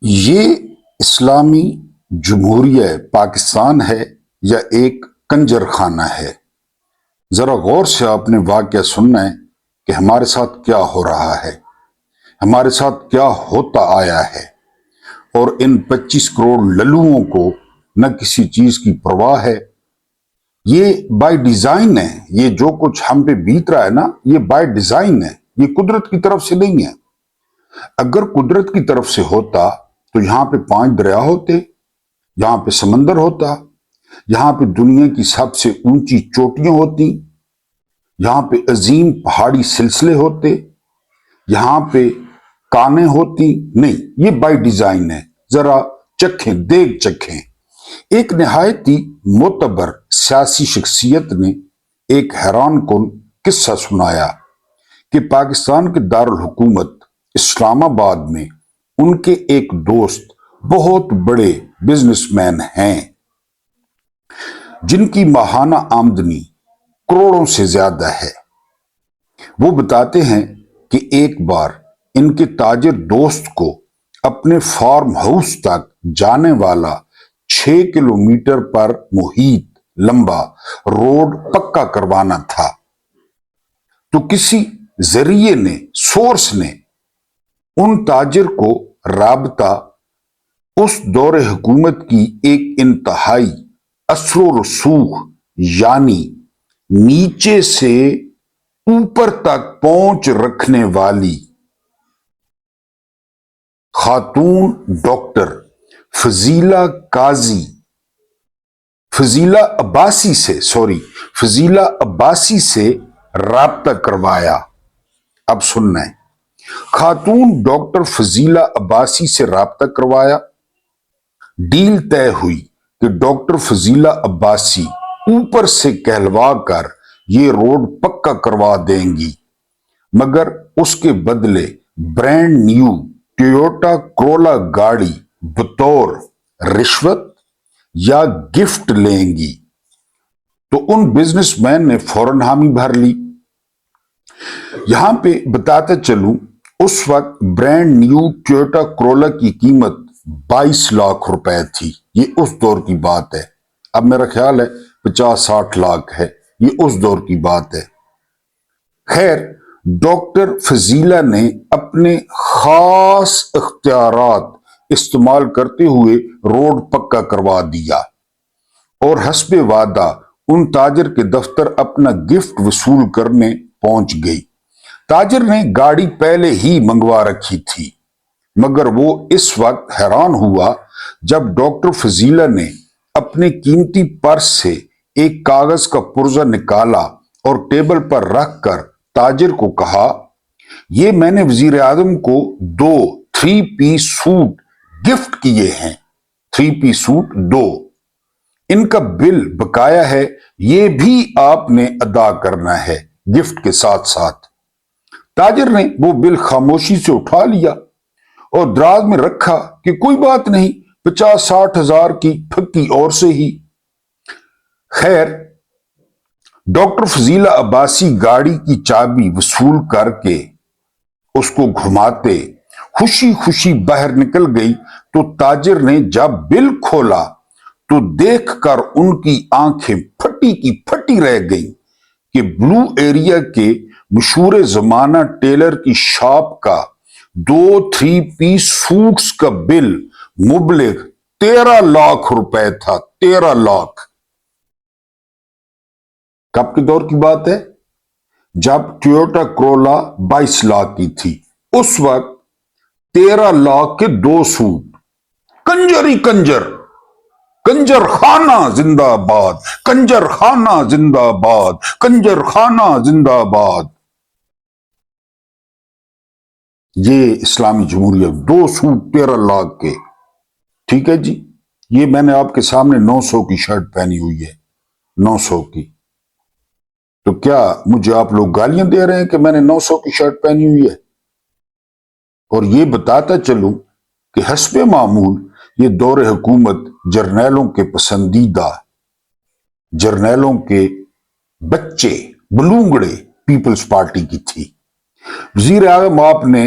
یہ اسلامی جمہوریہ پاکستان ہے یا ایک کنجر خانہ ہے؟ ذرا غور سے آپ نے واقعہ سننا ہے کہ ہمارے ساتھ کیا ہو رہا ہے، ہمارے ساتھ کیا ہوتا آیا ہے، اور ان 25 کروڑ للوؤں کو نہ کسی چیز کی پرواہ ہے۔ یہ بائی ڈیزائن ہے، یہ جو کچھ ہم پہ بیت رہا ہے نا، یہ بائی ڈیزائن ہے، یہ قدرت کی طرف سے نہیں ہے۔ اگر قدرت کی طرف سے ہوتا تو یہاں پہ 5 دریا ہوتے، یہاں پہ سمندر ہوتا، یہاں پہ دنیا کی سب سے اونچی چوٹیاں ہوتی، یہاں پہ عظیم پہاڑی سلسلے ہوتے، یہاں پہ کانیں ہوتی۔ نہیں، یہ بائی ڈیزائن ہے۔ ذرا چکھیں، دیکھ چکھیں۔ ایک نہایت ہی معتبر سیاسی شخصیت نے ایک حیران کن قصہ سنایا کہ پاکستان کے دارالحکومت اسلام آباد میں ان کے ایک دوست بہت بڑے بزنس مین ہیں جن کی ماہانہ آمدنی کروڑوں سے زیادہ ہے۔ وہ بتاتے ہیں کہ ایک بار ان کے تاجر دوست کو اپنے فارم ہاؤس تک جانے والا 6 کلومیٹر پر محیط لمبا روڈ پکا کروانا تھا، تو کسی ذریعے نے، سورس نے ان تاجر کو رابطہ اس دور حکومت کی ایک انتہائی اثر و رسوخ، یعنی نیچے سے اوپر تک پہنچ رکھنے والی خاتون ڈاکٹر فضیلہ عباسی سے رابطہ کروایا۔ اب سننا ہے، خاتون ڈاکٹر فضیلہ عباسی سے رابطہ کروایا۔ ڈیل طے ہوئی کہ ڈاکٹر فضیلہ عباسی اوپر سے کہلوا کر یہ روڈ پکا کروا دیں گی، مگر اس کے بدلے برانڈ نیو ٹویوٹا کرولا گاڑی بطور رشوت یا گفٹ لیں گی۔ تو ان بزنس مین نے فوراً حامی بھر لی۔ یہاں پہ بتاتا چلوں، اس وقت برانڈ نیو ٹویوٹا کرولا کی قیمت 22 لاکھ روپے تھی۔ یہ اس دور کی بات ہے، اب میرا خیال ہے 50-60 لاکھ ہے، یہ اس دور کی بات ہے۔ خیر، ڈاکٹر فضیلہ نے اپنے خاص اختیارات استعمال کرتے ہوئے روڈ پکا کروا دیا اور حسب وعدہ ان تاجر کے دفتر اپنا گفٹ وصول کرنے پہنچ گئی۔ تاجر نے گاڑی پہلے ہی منگوا رکھی تھی، مگر وہ اس وقت حیران ہوا جب ڈاکٹر فضیلہ نے اپنے قیمتی پرس سے ایک کاغذ کا پرزہ نکالا اور ٹیبل پر رکھ کر تاجر کو کہا، یہ میں نے وزیر اعظم کو 2 3 پیس سوٹ گفٹ کیے ہیں، 3 پیس سوٹ 2، ان کا بل بقایا ہے، یہ بھی آپ نے ادا کرنا ہے گفٹ کے ساتھ ساتھ۔ تاجر نے وہ بل خاموشی سے اٹھا لیا اور دراز میں رکھا کہ کوئی بات نہیں، 50-60 ہزار کی پھکی اور سے ہی۔ خیر، ڈاکٹر فضیلہ عباسی گاڑی کی چابی وصول کر کے اس کو گھماتے خوشی خوشی باہر نکل گئی، تو تاجر نے جب بل کھولا تو دیکھ کر ان کی آنکھیں پھٹی کی پھٹی رہ گئیں کہ بلو ایریا کے مشہور زمانہ ٹیلر کی شاپ کا 2 3 پیس سوٹس کا بل مبلغ 13 لاکھ روپے تھا۔ 13 لاکھ کب کے دور کی بات ہے؟ جب ٹویوٹا کرولا 22 لاکھ کی تھی، اس وقت 13 لاکھ کے 2 سوٹ۔ کنجر ہی کنجر، کنجر خانہ زندہ باد، کنجر خانہ زندہ باد، کنجر خانہ زندہ باد۔ یہ اسلامی جمہوریہ، 2 سوٹ 13 لاکھ کے۔ ٹھیک ہے جی، یہ میں نے آپ کے سامنے 900 کی شرٹ پہنی ہوئی ہے، 900 کی۔ تو کیا مجھے آپ لوگ گالیاں دے رہے ہیں کہ میں نے 900 کی شرٹ پہنی ہوئی ہے؟ اور یہ بتاتا چلوں کہ حسب معمول یہ دور حکومت جرنیلوں کے پسندیدہ، جرنیلوں کے بچے، بلونگڑے پیپلز پارٹی کی تھی۔ وزیر اعظم آپ نے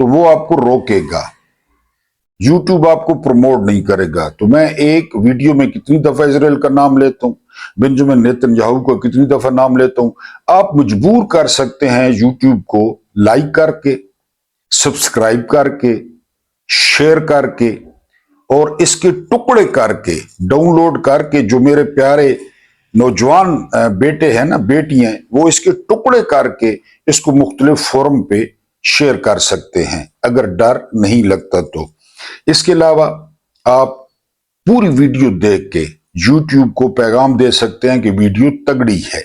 تو وہ آپ کو روکے گا، یوٹیوب آپ کو پروموٹ نہیں کرے گا۔ تو میں ایک ویڈیو میں کتنی دفعہ اسرائیل کا نام لیتا ہوں، بنجمن نیتن یاہو کا کتنی دفعہ نام لیتا ہوں۔ آپ مجبور کر سکتے ہیں یوٹیوب کو لائک کر کے، سبسکرائب کر کے، شیئر کر کے، اور اس کے ٹکڑے کر کے، ڈاؤن لوڈ کر کے، جو میرے پیارے نوجوان بیٹے ہیں نا، بیٹی ہیں، وہ اس کے ٹکڑے کر کے اس کو مختلف فورم پہ شیئر کر سکتے ہیں، اگر ڈر نہیں لگتا تو۔ اس کے علاوہ آپ پوری ویڈیو دیکھ کے یوٹیوب کو پیغام دے سکتے ہیں کہ ویڈیو تگڑی ہے،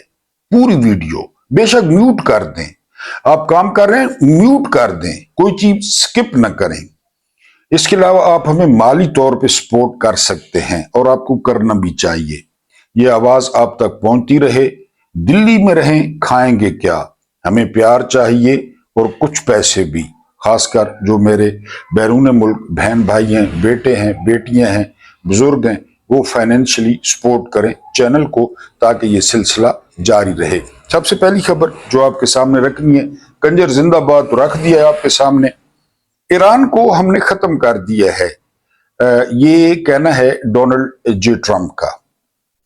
پوری ویڈیو، بے شک میوٹ کر دیں، آپ کام کر رہے ہیں میوٹ کر دیں، کوئی چیز سکپ نہ کریں۔ اس کے علاوہ آپ ہمیں مالی طور پہ سپورٹ کر سکتے ہیں، اور آپ کو کرنا بھی چاہیے۔ یہ آواز آپ تک پہنچتی رہے۔ دلی میں رہیں، کھائیں گے کیا؟ ہمیں پیار چاہیے اور کچھ پیسے بھی، خاص کر جو میرے بیرون ملک بہن بھائی ہیں، بیٹے ہیں، بیٹیاں ہیں، بزرگ ہیں، وہ فائنینشلی سپورٹ کریں چینل کو، تاکہ یہ سلسلہ جاری رہے۔ سب سے پہلی خبر جو آپ کے سامنے رکھنی ہے، کنجر زندہ باد رکھ دیا ہے آپ کے سامنے۔ ایران کو ہم نے ختم کر دیا ہے، یہ کہنا ہے ڈونلڈ جے ٹرمپ کا۔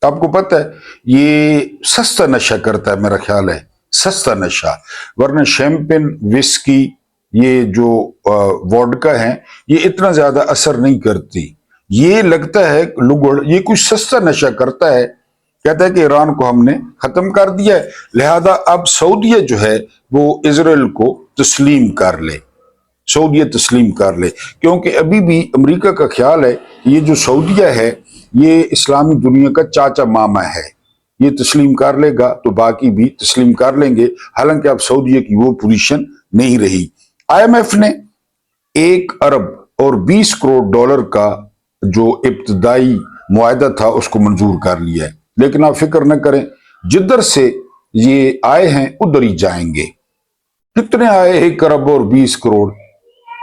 آپ کو پتہ ہے یہ سستا نشہ کرتا ہے، میرا خیال ہے سستا نشہ، ورنہ شیمپین، وسکی، یہ جو ووڈکا ہیں، یہ اتنا زیادہ اثر نہیں کرتی۔ یہ لگتا ہے لگڑ، یہ کچھ سستا نشہ کرتا ہے، کہتا ہے کہ ایران کو ہم نے ختم کر دیا ہے، لہذا اب سعودیہ جو ہے وہ اسرائیل کو تسلیم کر لے، سعودیہ تسلیم کر لے، کیونکہ ابھی بھی امریکہ کا خیال ہے کہ یہ جو سعودیہ ہے یہ اسلامی دنیا کا چاچا ماما ہے، یہ تسلیم کر لے گا تو باقی بھی تسلیم کر لیں گے، حالانکہ اب سعودیہ کی وہ پوزیشن نہیں رہی۔ آئی ایم ایف نے 1 ارب اور 20 کروڑ ڈالر کا جو ابتدائی معاہدہ تھا اس کو منظور کر لیا ہے، لیکن آپ فکر نہ کریں، جدھر سے یہ آئے ہیں ادھر ہی جائیں گے۔ کتنے آئے 1 ارب اور 20 کروڑ؟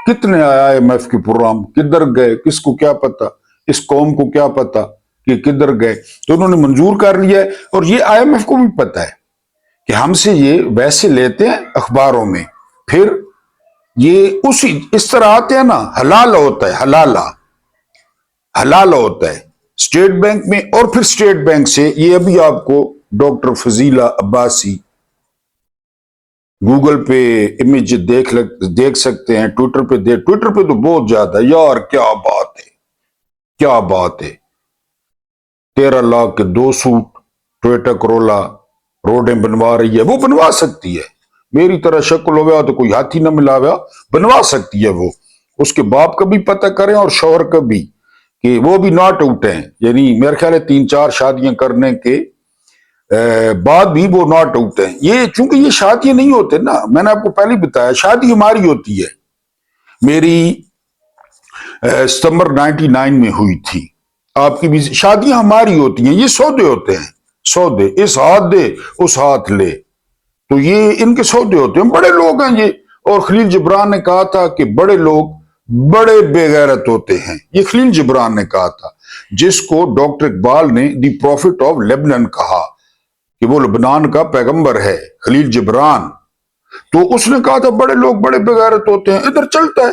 کتنے آئے آئی ایم ایف کے پروگرام؟ کدھر گئے؟ کس کو کیا پتا؟ اس قوم کو کیا پتا کہ کدھر گئے؟ تو انہوں نے منظور کر لیا ہے، اور یہ آئی ایم ایف کو بھی پتا ہے کہ ہم سے یہ ویسے لیتے ہیں اخباروں میں، پھر یہ اس طرح آتے ہیں نا، حلال ہوتا ہے، حلال ہوتا ہے اسٹیٹ بینک میں، اور پھر اسٹیٹ بینک سے یہ ابھی آپ کو ڈاکٹر فضیلہ عباسی گوگل پہ امیج دیکھ سکتے ہیں، ٹویٹر پہ تو بہت زیادہ، یار کیا بات ہے، کیا بات ہے، 13 لاکھ کے 2 سوٹ، ٹویوٹا کرولا روڈیں بنوا رہی ہے، وہ بنوا سکتی ہے، میری طرح شکل ہو گیا تو کوئی ہاتھی نہ ملا ہوا، بنوا سکتی ہے وہ۔ اس کے باپ کا بھی پتہ کریں اور شوہر کا بھی، کہ وہ بھی ناٹ آؤٹ ہیں، یعنی میرے خیال ہے 3-4 شادیاں کرنے کے بعد بھی وہ ناٹ آؤٹ ہیں۔ یہ چونکہ یہ شادیاں نہیں ہوتے نا، میں نے آپ کو پہلے بتایا شادی ہماری ہوتی ہے، میری ستمبر 99 میں ہوئی تھی، آپ کی بھی شادیاں ہماری ہوتی ہیں، یہ سودے ہوتے ہیں، سودے، اس ہاتھ دے اس ہاتھ لے، تو یہ ان کے سودے ہوتے ہیں، بڑے لوگ ہیں یہ۔ اور خلیل جبران نے کہا تھا کہ بڑے لوگ بڑے بے غیرت ہوتے ہیں، یہ خلیل جبران نے کہا تھا، جس کو ڈاکٹر اقبال نے دی پروفٹ آف لیبنان کہا کہ وہ لبنان کا پیغمبر ہے، خلیل جبران۔ تو اس نے کہا تھا بڑے لوگ بڑے بے غیرت ہوتے ہیں، ادھر چلتا ہے،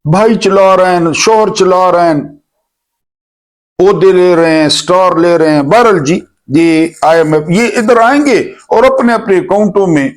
بھائی چلا رہے ہیں، شوہر چلا رہے ہیں، عہدے لے رہے ہیں، سٹار لے رہے ہیں، بہرحال جی یہ آئی ایم ایف یہ ادھر آئیں گے اور اپنے اپنے اکاؤنٹوں میں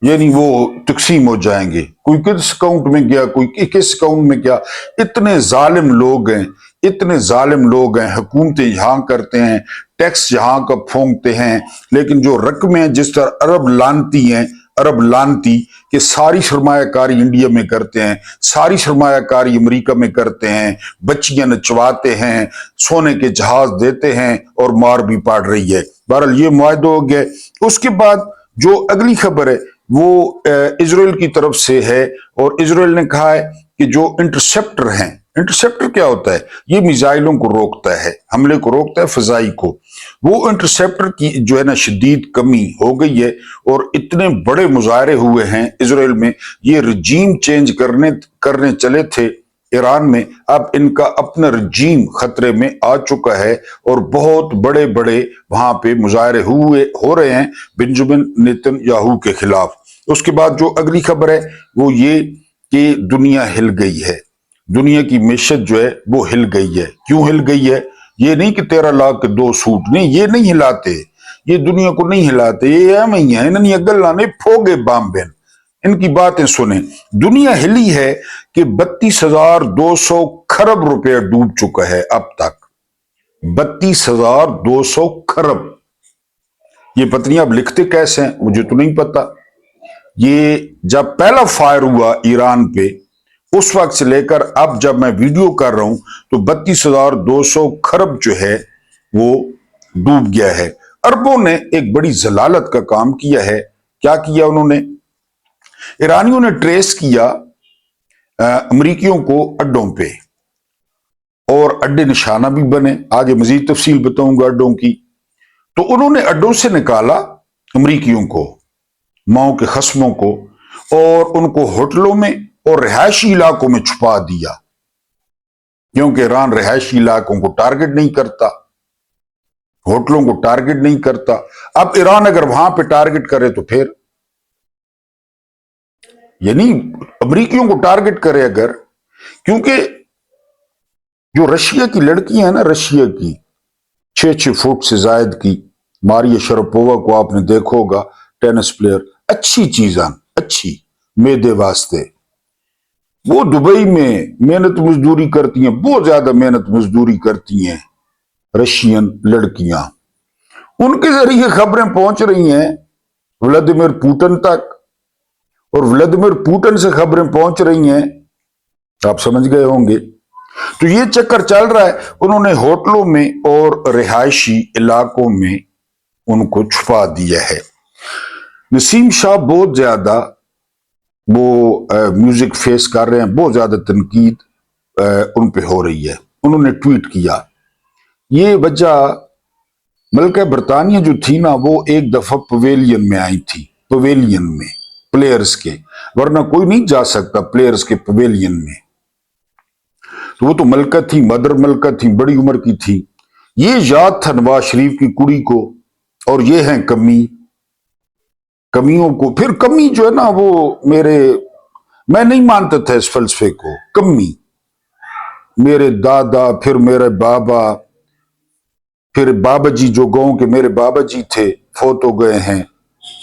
یعنی وہ تقسیم ہو جائیں گے، کوئی کس اکاؤنٹ میں گیا، کوئی کس اکاؤنٹ میں گیا۔ اتنے ظالم لوگ ہیں، اتنے ظالم لوگ ہیں، حکومتیں یہاں کرتے ہیں، ٹیکس یہاں کا پھونکتے ہیں، لیکن جو رقمیں جس طرح عرب لانتی ہیں، عرب لانتی کہ ساری سرمایہ کاری انڈیا میں کرتے ہیں، ساری سرمایہ کاری امریکہ میں کرتے ہیں، بچیاں نچواتے ہیں، سونے کے جہاز دیتے ہیں، اور مار بھی پاڑ رہی ہے۔ بہرحال یہ معاہدہ ہو گیا۔ اس کے بعد جو اگلی خبر ہے وہ اسرائیل کی طرف سے ہے، اور اسرائیل نے کہا ہے کہ جو انٹرسیپٹر ہیں، انٹرسیپٹر کیا ہوتا ہے؟ یہ میزائلوں کو روکتا ہے، حملے کو روکتا ہے، فضائی کو۔ وہ انٹرسیپٹر کی جو ہے نا شدید کمی ہو گئی ہے، اور اتنے بڑے مظاہرے ہوئے ہیں اسرائیل میں، یہ رجیم چینج کرنے چلے تھے ایران میں، اب ان کا اپنا رجیم خطرے میں آ چکا ہے، اور بہت بڑے بڑے وہاں پہ مظاہرے ہو رہے ہیں بنجمن نیتن یاہو کے خلاف۔ اس کے بعد جو اگلی خبر ہے وہ یہ کہ دنیا ہل گئی ہے، دنیا کی معیشت جو ہے وہ ہل گئی ہے۔ کیوں ہل گئی ہے؟ یہ نہیں کہ 13 لاکھ کے 2 سوٹ، نہیں، یہ نہیں ہلاتے، یہ دنیا کو نہیں ہلاتے، یہ ایم ہی ہیں، انہوں نے گلا نہیں پھوگے بامبین، ان کی باتیں سنیں۔ دنیا ہلی ہے کہ 32,200 کھرب روپے ڈوب چکا ہے اب تک، 32,200 کھرب۔ یہ پتنی اب لکھتے کیسے ہیں مجھے تو نہیں پتا۔ یہ جب پہلا فائر ہوا ایران پہ، اس وقت سے لے کر اب جب میں ویڈیو کر رہا ہوں تو 32,200 کھرب جو ہے وہ ڈوب گیا ہے۔ عربوں نے ایک بڑی ذلالت کا کام کیا ہے۔ کیا کیا انہوں نے؟ ایرانیوں نے ٹریس کیا امریکیوں کو اڈوں پہ، اور اڈے نشانہ بھی بنے، آگے مزید تفصیل بتاؤں گا اڈوں کی۔ تو انہوں نے اڈوں سے نکالا امریکیوں کو، ماؤں کے خصموں کو، اور ان کو ہوٹلوں میں اور رہائشی علاقوں میں چھپا دیا، کیونکہ ایران رہائشی علاقوں کو ٹارگٹ نہیں کرتا، ہوٹلوں کو ٹارگٹ نہیں کرتا۔ اب ایران اگر وہاں پہ ٹارگٹ کرے تو پھر، یعنی امریکیوں کو ٹارگٹ کرے اگر، کیونکہ جو رشیا کی لڑکیاں ہیں نا، رشیا کی 6 فٹ سے زائد کی، ماریا شرپووا کو آپ نے دیکھو ہوگا، ٹینس پلیئر، اچھی چیزاں، اچھی میدے واسطے، وہ دبئی میں محنت مزدوری کرتی ہیں، بہت زیادہ محنت مزدوری کرتی ہیں رشین لڑکیاں۔ ان کے ذریعے خبریں پہنچ رہی ہیں ولادیمیر پوٹن تک، اور ولادیمیر پوٹن سے خبریں پہنچ رہی ہیں، آپ سمجھ گئے ہوں گے۔ تو یہ چکر چل رہا ہے، انہوں نے ہوٹلوں میں اور رہائشی علاقوں میں ان کو چھپا دیا ہے۔ نسیم شاہ بہت زیادہ وہ میوزک فیس کر رہے ہیں، بہت زیادہ تنقید ان پہ ہو رہی ہے۔ انہوں نے ٹویٹ کیا، یہ وجہ ملکہ برطانیہ جو تھی نا، وہ ایک دفعہ پویلین میں آئی تھی، پویلین میں پلیئرز کے، ورنہ کوئی نہیں جا سکتا پلیئرز کے پویلین میں۔ تو وہ تو ملکہ تھی، مدر ملکہ تھی، بڑی عمر کی تھی۔ یہ یاد تھا نواز شریف کی کڑی کو، اور یہ ہیں کمیوں کو۔ پھر کمی جو ہے نا، وہ میں نہیں مانتا تھا اس فلسفے کو، کمی، میرے دادا، پھر میرے بابا، پھر بابا جی جو گاؤں کے میرے بابا جی تھے فوت ہو گئے ہیں،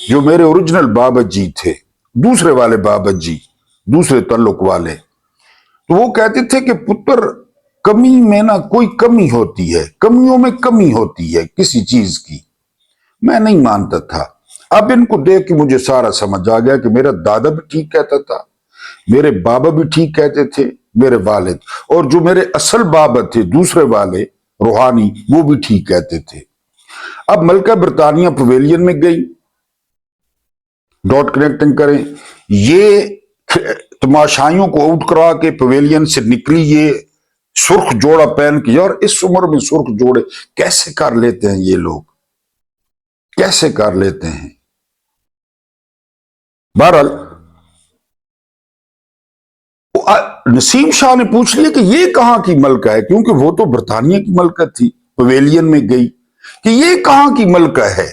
جو میرے اوریجنل بابا جی تھے، دوسرے والے بابا جی، دوسرے تعلق والے، تو وہ کہتے تھے کہ پتر کمی میں نا کوئی کمی ہوتی ہے، کمیوں میں کمی ہوتی ہے کسی چیز کی۔ میں نہیں مانتا تھا، اب ان کو دیکھ کے مجھے سارا سمجھ آ گیا کہ میرا دادا بھی ٹھیک کہتا تھا، میرے بابا بھی ٹھیک کہتے تھے، میرے والد، اور جو میرے اصل بابا تھے دوسرے والے روحانی، وہ بھی ٹھیک کہتے تھے۔ اب ملکہ برطانیہ پویلین میں گئی، ڈاٹ کنیکٹنگ کریں، یہ تماشائیوں کو آؤٹ کرا کے پویلین سے نکلی، یہ سرخ جوڑا پہن کے، یار اس عمر میں سرخ جوڑے کیسے کر لیتے ہیں یہ لوگ، کیسے کر لیتے ہیں؟ بہرحال نسیم شاہ نے پوچھ لیا کہ یہ کہاں کی ملکہ ہے، کیونکہ وہ تو برطانیہ کی ملکہ تھی، پویلین میں گئی، کہ یہ کہاں کی ملکہ ہے،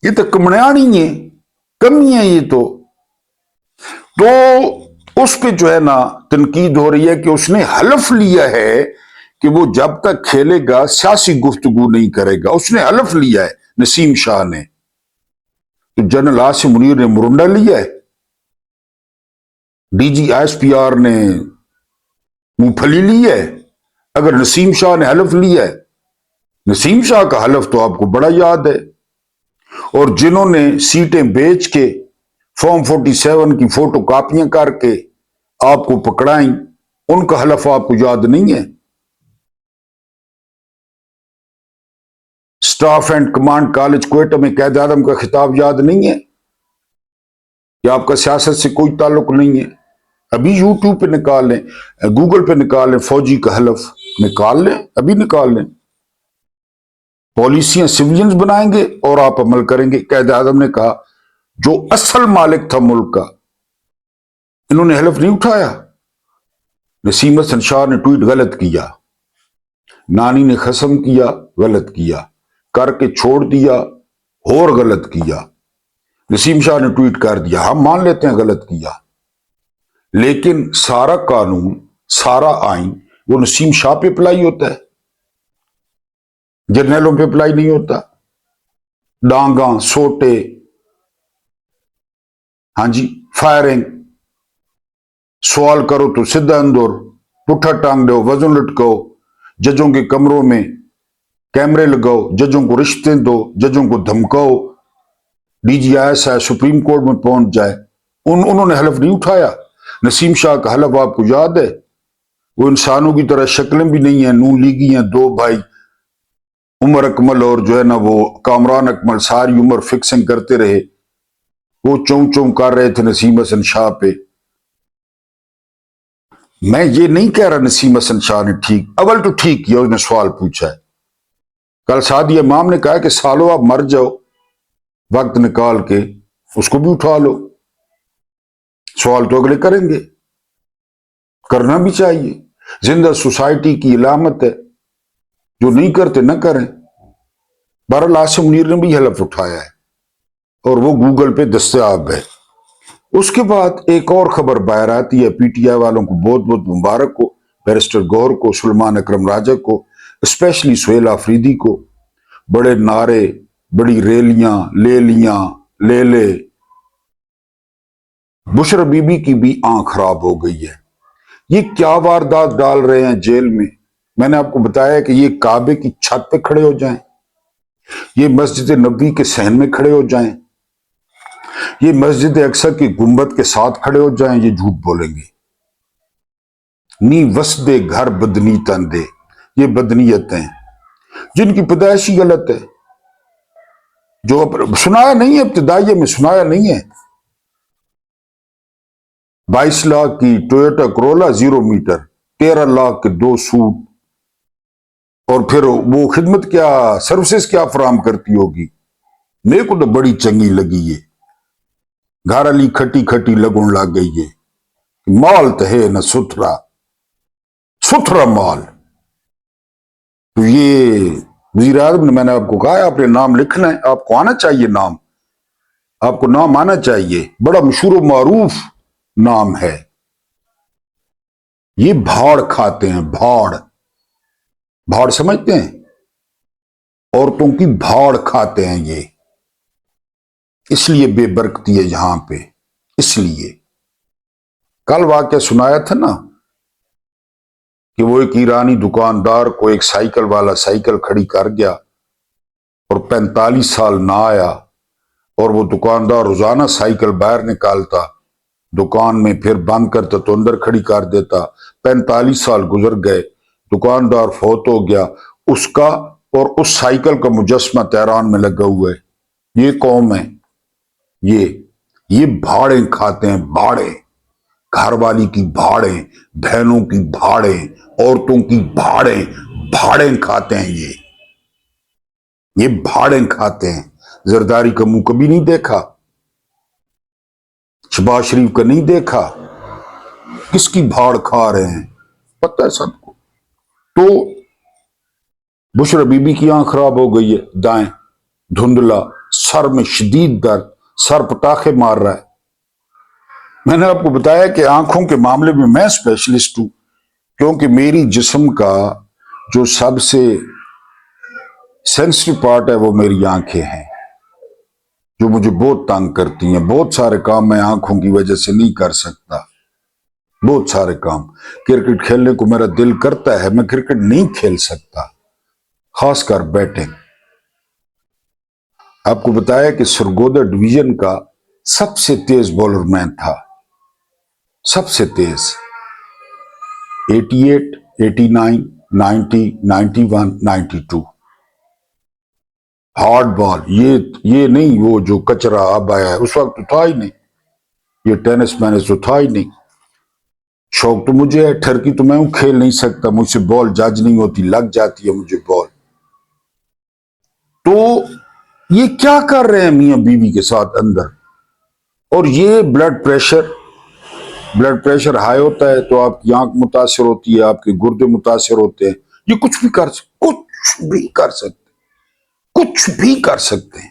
یہ تو کمڑیاں نہیں ہے، کمی ہے یہ تو اس پہ جو ہے نا تنقید ہو رہی ہے کہ اس نے حلف لیا ہے کہ وہ جب تک کھیلے گا سیاسی گفتگو نہیں کرے گا، اس نے حلف لیا ہے نسیم شاہ نے۔ تو جنرل عاصم منیر نے مرنڈا لیا ہے، D G S P R نے منہ پھلی لی ہے، اگر نسیم شاہ نے حلف لیا ہے۔ نسیم شاہ کا حلف تو آپ کو بڑا یاد ہے، اور جنہوں نے سیٹیں بیچ کے فارم 47 کی فوٹو کاپیاں کر کے آپ کو پکڑائیں، ان کا حلف آپ کو یاد نہیں ہے؟ Staff and command college Quetta میں قائد اعظم کا خطاب یاد نہیں ہے کہ آپ کا سیاست سے کوئی تعلق نہیں ہے؟ ابھی یوٹیوب پہ نکال لیں، گوگل پہ نکال لیں، فوجی کا حلف نکال لیں، ابھی نکال لیں۔ پالیسیاں سویلینز بنائیں گے اور آپ عمل کریں گے۔ قائد اعظم نے کہا جو اصل مالک تھا ملک کا، انہوں نے حلف نہیں اٹھایا۔ نسیم حسن شاہ نے ٹویٹ غلط کیا، نانی نے قسم کیا غلط کیا، کر کے چھوڑ دیا اور غلط کیا۔ نسیم شاہ نے ٹویٹ کر دیا ہم مان لیتے ہیں غلط کیا، لیکن سارا قانون سارا آئین وہ نسیم شاہ پہ اپلائی ہوتا ہے، جرنیلوں پہ اپلائی نہیں ہوتا۔ ڈانگاں سوٹے، ہاں جی، فائرنگ، سوال کرو تو سیدھا اندر، پٹھا ٹانگ دو، وزن لٹکاؤ، ججوں کے کمروں میں کیمرے لگاؤ، ججوں کو رشتے دو، ججوں کو دھمکاؤ، D G I S I Supreme Court میں پہنچ جائے۔ انہوں نے حلف نہیں اٹھایا۔ نسیم شاہ کا حلف آپ کو یاد ہے؟ وہ انسانوں کی طرح شکلیں بھی نہیں ہیں، نون لیگی ہیں، دو بھائی عمر اکمل اور جو ہے نا وہ کامران اکمل، ساری عمر فکسنگ کرتے رہے، وہ چون چون کر رہے تھے نسیم حسن شاہ پہ۔ میں یہ نہیں کہہ رہا نسیم حسن شاہ نے ٹھیک، اول تو ٹھیک کیا، اس نے سوال پوچھا ہے۔ کل سعدیہ امام نے کہا کہ سالو آپ مر جاؤ، وقت نکال کے اس کو بھی اٹھا لو، سوال تو اگلے کریں گے، کرنا بھی چاہیے، زندہ سوسائٹی کی علامت ہے، جو نہیں کرتے نہ کریں۔ بہرحال عاصم منیر نے بھی حلف اٹھایا ہے اور وہ گوگل پہ دستیاب ہے۔ اس کے بعد ایک اور خبر باہر آتی ہے، پی ٹی آئی والوں کو بہت بہت مبارک ہو، بیرسٹر گور کو، سلمان اکرم راجہ کو، اسپیشلی سہیل آفریدی کو، بڑے نعرے، بڑی ریلیاں، لے لیاں، لے لے۔ بشرا بی بی کی بھی آنکھ خراب ہو گئی ہے، یہ کیا واردات ڈال رہے ہیں جیل میں نے آپ کو بتایا کہ یہ کعبے کی چھت پہ کھڑے ہو جائیں، یہ مسجد نبوی کے صحن میں کھڑے ہو جائیں، یہ مسجد اقصی کی گنبد کے ساتھ کھڑے ہو جائیں، یہ جھوٹ بولیں گے۔ نی وسدے گھر بدنی تندے، یہ بدنیتیں جن کی پیدائشی غلط ہے، جو سنایا نہیں ہے، ابتدائیہ میں سنایا نہیں ہے۔ 22 لاکھ کی ٹویوٹا کرولا 0 میٹر، 13 لاکھ کے 2 سوٹ، اور پھر وہ خدمت کیا، سروسز کیا فراہم کرتی ہوگی۔ میرے کو تو بڑی چنگی لگی یہ، گھر علی کھٹی کھٹی لگن لگ گئی ہے، مال تو ہے نہ ستھرا، ستھرا مال۔ تو یہ وزیر اعظم نے، میں نے آپ کو کہا ہے آپ نے نام لکھنا ہے، آپ کو آنا چاہیے نام، آپ کو نام آنا چاہیے، بڑا مشہور و معروف نام ہے۔ یہ بھاڑ کھاتے ہیں، بھاڑ، بھاڑ سمجھتے ہیں؟ عورتوں کی بھاڑ کھاتے ہیں یہ، اس لیے بے برکتی ہے یہاں پہ، اس لیے۔ کل واقعہ سنایا تھا نا کہ وہ ایک ایرانی دکاندار کو ایک سائیکل والا سائیکل کھڑی کر گیا اور 45 سال نہ آیا، اور وہ دکاندار روزانہ سائیکل باہر نکالتا، دکان میں پھر بند کرتا تو اندر کھڑی کر دیتا۔ 45 سال گزر گئے، دکاندار فوت ہو گیا، اس کا اور اس سائیکل کا مجسمہ تہران میں لگا ہوا ہے۔ یہ قوم ہے، یہ بھاڑیں کھاتے ہیں، بھاڑیں، گھر والی کی بھاڑیں، بہنوں کی بھاڑیں، عورتوں کی بھاڑیں، بھاڑیں کھاتے ہیں یہ بھاڑیں کھاتے ہیں۔ زرداری کا منہ کبھی نہیں دیکھا، شہباز شریف کا نہیں دیکھا، کس کی بھاڑ کھا رہے ہیں پتہ ہے سب کو۔ تو بشرا بی بی کی آنکھ خراب ہو گئی ہے، دائیں، دھندلا، سر میں شدید درد، سر پٹاخے مار رہا ہے۔ میں نے آپ کو بتایا کہ آنکھوں کے معاملے میں میں اسپیشلسٹ ہوں، کیونکہ میری جسم کا جو سب سے سینسٹیو پارٹ ہے وہ میری آنکھیں ہیں، جو مجھے بہت تنگ کرتی ہیں۔ بہت سارے کام میں آنکھوں کی وجہ سے نہیں کر سکتا، بہت سارے کام۔ کرکٹ کھیلنے کو میرا دل کرتا ہے، میں کرکٹ نہیں کھیل سکتا، خاص کر بیٹنگ۔ آپ کو بتایا کہ سرگودا ڈویژن کا سب سے تیز بولر میں تھا، سب سے تیز، 88، 89، 90، 91، 92۔ ہارڈ بال، یہ نہیں وہ جو کچرا اب آیا ہے، اس وقت تو تھا ہی نہیں، یہ ٹینس مینس تو تھا ہی نہیں۔ شوق تو مجھے ہے، ٹھرکی تو میں ہوں، کھیل نہیں سکتا، مجھ سے بال جج نہیں ہوتی، لگ جاتی ہے مجھے بال۔ تو یہ کیا کر رہے ہیں میاں بیوی کے ساتھ اندر؟ اور یہ بلڈ پریشر ہائی ہوتا ہے تو آپ کی آنکھ متاثر ہوتی ہے، آپ کے گردے متاثر ہوتے ہیں، یہ کچھ بھی کر سکتے ہیں۔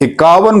51,